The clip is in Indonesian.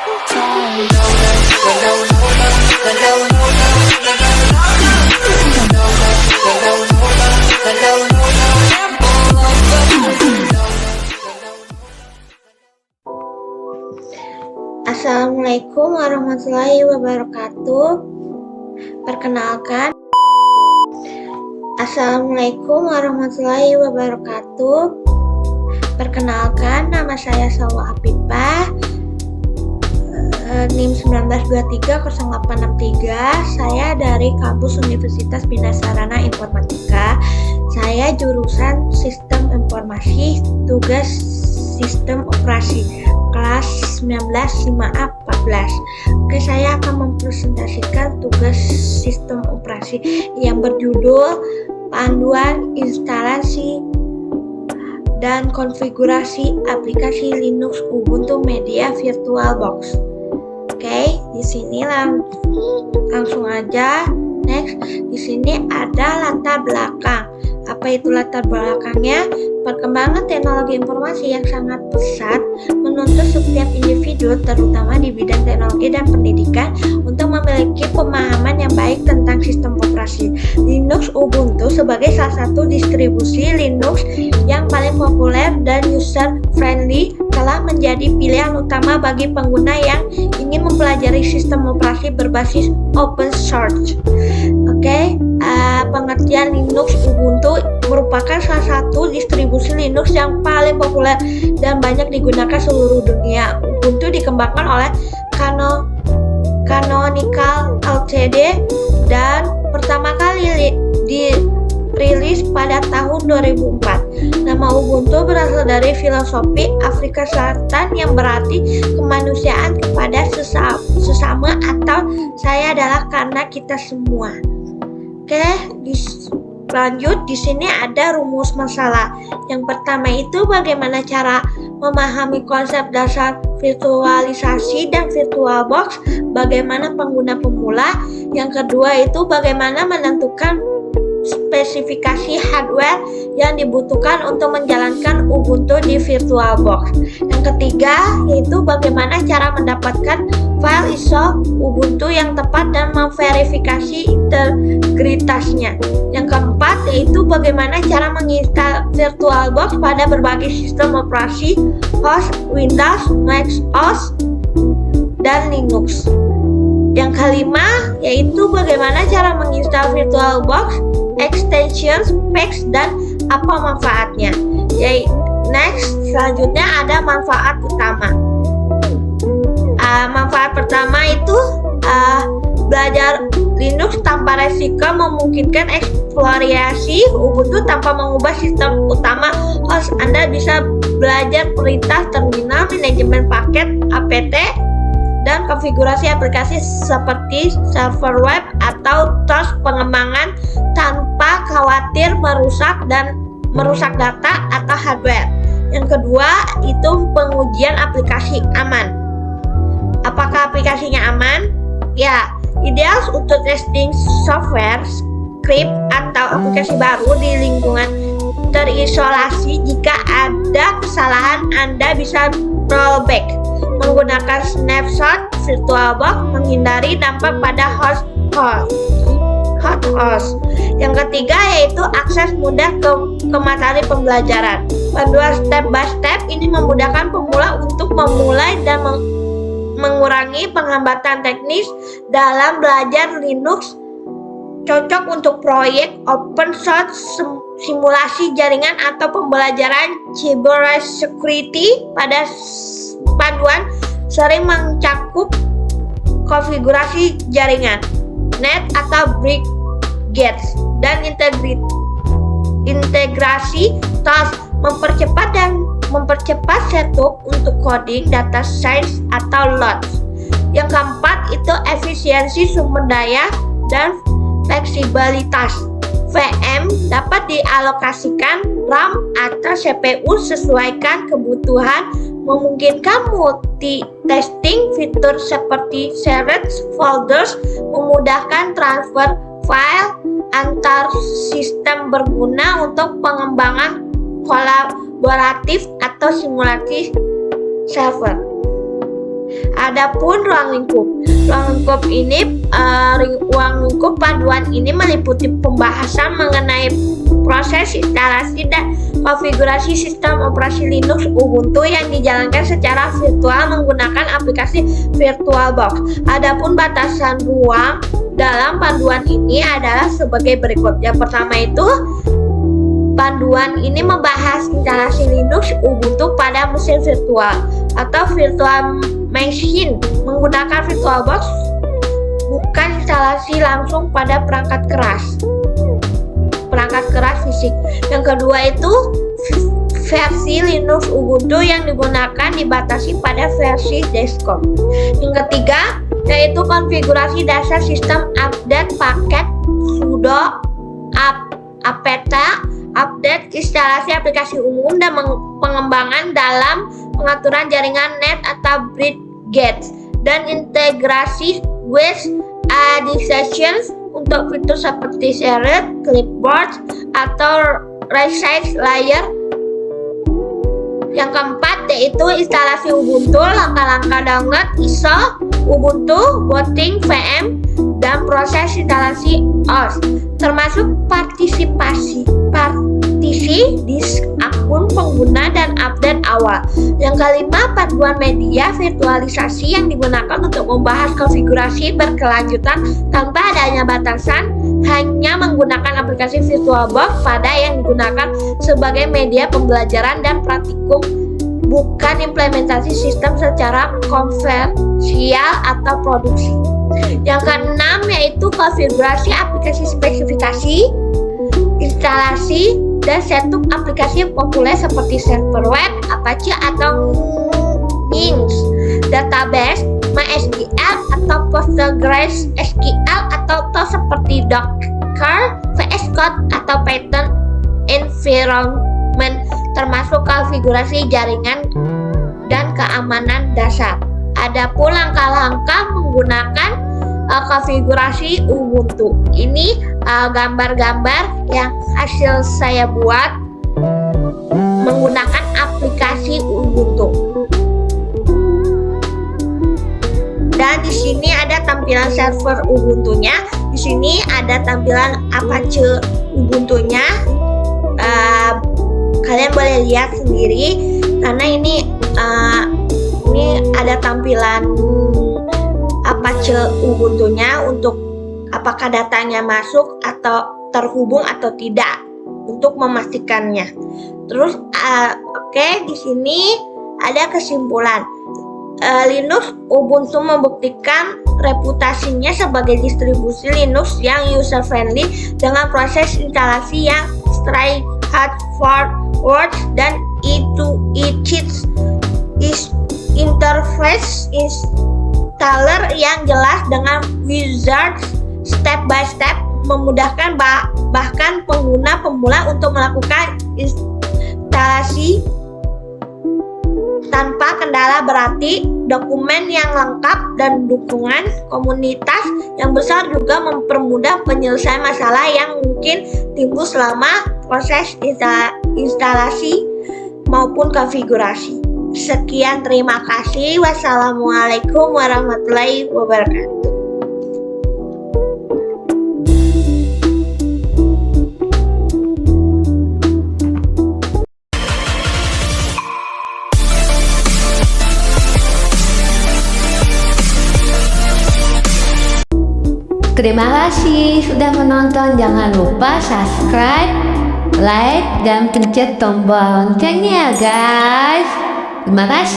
Assalamualaikum warahmatullahi wabarakatuh. Perkenalkan, nama saya Salwa Afifah, NIM 19230863. Saya dari kampus Universitas Bina Sarana Informatika. Saya jurusan Sistem Informasi, tugas Sistem Operasi, kelas 19 5A 14. Oke, saya akan mempresentasikan tugas sistem operasi yang berjudul Panduan Instalasi dan Konfigurasi Aplikasi Linux Ubuntu Media VirtualBox. Oke, di sini langsung aja. Next, di sini ada latar belakang. Apa itu latar belakangnya? Perkembangan teknologi informasi yang sangat pesat menuntut setiap individu, terutama di bidang teknologi dan pendidikan, untuk memiliki pemahaman yang baik tentang sistem operasi. Linux Ubuntu sebagai salah satu distribusi Linux yang paling populer dan user-friendly telah menjadi pilihan utama bagi pengguna yang ingin mempelajari sistem operasi berbasis open source. Oke, pengertian Linux Ubuntu merupakan salah satu distribusi Linux yang paling populer dan banyak digunakan seluruh dunia. Ubuntu dikembangkan oleh Canonical Ltd dan pertama kali dirilis pada tahun 2004. Nama Ubuntu berasal dari filosofi Afrika Selatan yang berarti kemanusiaan kepada sesama atau saya adalah karena kita semua. Oke, lanjut, di sini ada rumus masalah. Yang pertama itu bagaimana cara memahami konsep dasar virtualisasi dan VirtualBox, bagaimana pengguna pemula. Yang kedua itu bagaimana menentukan spesifikasi hardware yang dibutuhkan untuk menjalankan Ubuntu di VirtualBox. Yang ketiga yaitu bagaimana cara mendapatkan file ISO Ubuntu yang tepat dan memverifikasi integritasnya. Yang keempat yaitu bagaimana cara menginstal VirtualBox pada berbagai sistem operasi host Windows, Mac OS, dan Linux. Yang kelima yaitu bagaimana cara menginstal VirtualBox, extensions, specs, dan apa manfaatnya. Next, selanjutnya ada manfaat utama. Manfaat pertama itu belajar Linux tanpa resiko, memungkinkan eksplorasi Ubuntu tanpa mengubah sistem utama host. Anda bisa belajar perintah terminal, manajemen paket apt, dan konfigurasi aplikasi seperti server web atau tools pengembangan tanpa khawatir merusak data atau hardware. Yang kedua itu pengujian aplikasi aman. Apakah aplikasinya aman? Ya, ideal untuk testing software, script, atau aplikasi baru di lingkungan terisolasi. Jika ada kesalahan, Anda bisa rollback menggunakan snapshot VirtualBox, menghindari dampak pada hot host. Yang ketiga yaitu akses mudah ke materi pembelajaran. Panduan step by step ini memudahkan pemula untuk memulai dan mengurangi penghambatan teknis dalam belajar Linux. Cocok untuk proyek open source, simulasi jaringan, atau pembelajaran cybersecurity. Pada panduan sering mencakup konfigurasi jaringan, net atau brick gates, dan integrasi tools, mempercepat setup untuk coding, data science, atau loads. Yang keempat itu efisiensi sumber daya dan fleksibilitas. VM dapat dialokasikan RAM atau CPU sesuaikan kebutuhan, memungkinkan multitasking, fitur seperti shared folders, memudahkan transfer file antar sistem, berguna untuk pengembangan kolaboratif atau simulasi server. Adapun ruang lingkup. Ruang lingkup panduan ini meliputi pembahasan mengenai proses instalasi dan konfigurasi sistem operasi Linux Ubuntu yang dijalankan secara virtual menggunakan aplikasi VirtualBox. Adapun batasan ruang dalam panduan ini adalah sebagai berikut. Yang pertama itu, panduan ini membahas instalasi Linux Ubuntu pada mesin virtual atau virtual machine menggunakan VirtualBox, bukan instalasi langsung pada perangkat keras fisik. Yang kedua itu versi Linux Ubuntu yang digunakan dibatasi pada versi desktop. Yang ketiga yaitu konfigurasi dasar sistem, update paket sudo apt, update instalasi aplikasi umum, dan pengembangan dalam pengaturan jaringan net atau BridgeGate, dan integrasi with additions untuk fitur seperti shared clipboard atau resize layer. Yang keempat yaitu instalasi Ubuntu, langkah-langkah download, ISO Ubuntu, booting VM, dan proses instalasi OS, termasuk partisi disk akun pengguna dan update awal. Yang kelima, panduan media virtualisasi yang digunakan untuk membahas konfigurasi berkelanjutan tanpa adanya batasan, hanya menggunakan aplikasi VirtualBox pada yang digunakan sebagai media pembelajaran dan praktikum, bukan implementasi sistem secara komersial atau produksi. Yang keenam yaitu konfigurasi aplikasi, spesifikasi, instalasi, dan setup aplikasi populer seperti server web, Apache atau Nginx, database, MySQL atau PostgreSQL, atau tools seperti Docker, VS Code, atau Python environment, termasuk konfigurasi jaringan dan keamanan dasar. Adapun langkah-langkah menggunakan konfigurasi Ubuntu. Ini gambar-gambar yang hasil saya buat menggunakan aplikasi Ubuntu. Dan di sini ada tampilan server Ubuntunya. Di sini ada tampilan Apache Ubuntunya. Kalian boleh lihat sendiri karena ini ada tampilan Apache Ubuntunya untuk apakah datanya masuk atau terhubung atau tidak, untuk memastikannya. Terus di sini ada kesimpulan. Linux Ubuntu membuktikan reputasinya sebagai distribusi Linux yang user friendly dengan proses instalasi yang straightforward dan interface installer yang jelas dengan wizard step by step, memudahkan bahkan pengguna pemula untuk melakukan instalasi tanpa kendala berarti. Dokumen yang lengkap dan dukungan komunitas yang besar juga mempermudah penyelesaian masalah yang mungkin timbul selama proses instalasi maupun konfigurasi. Sekian, terima kasih. Wassalamualaikum warahmatullahi wabarakatuh. Terima kasih sudah menonton. Jangan lupa subscribe, like, dan pencet tombol loncengnya guys. Terima kasih.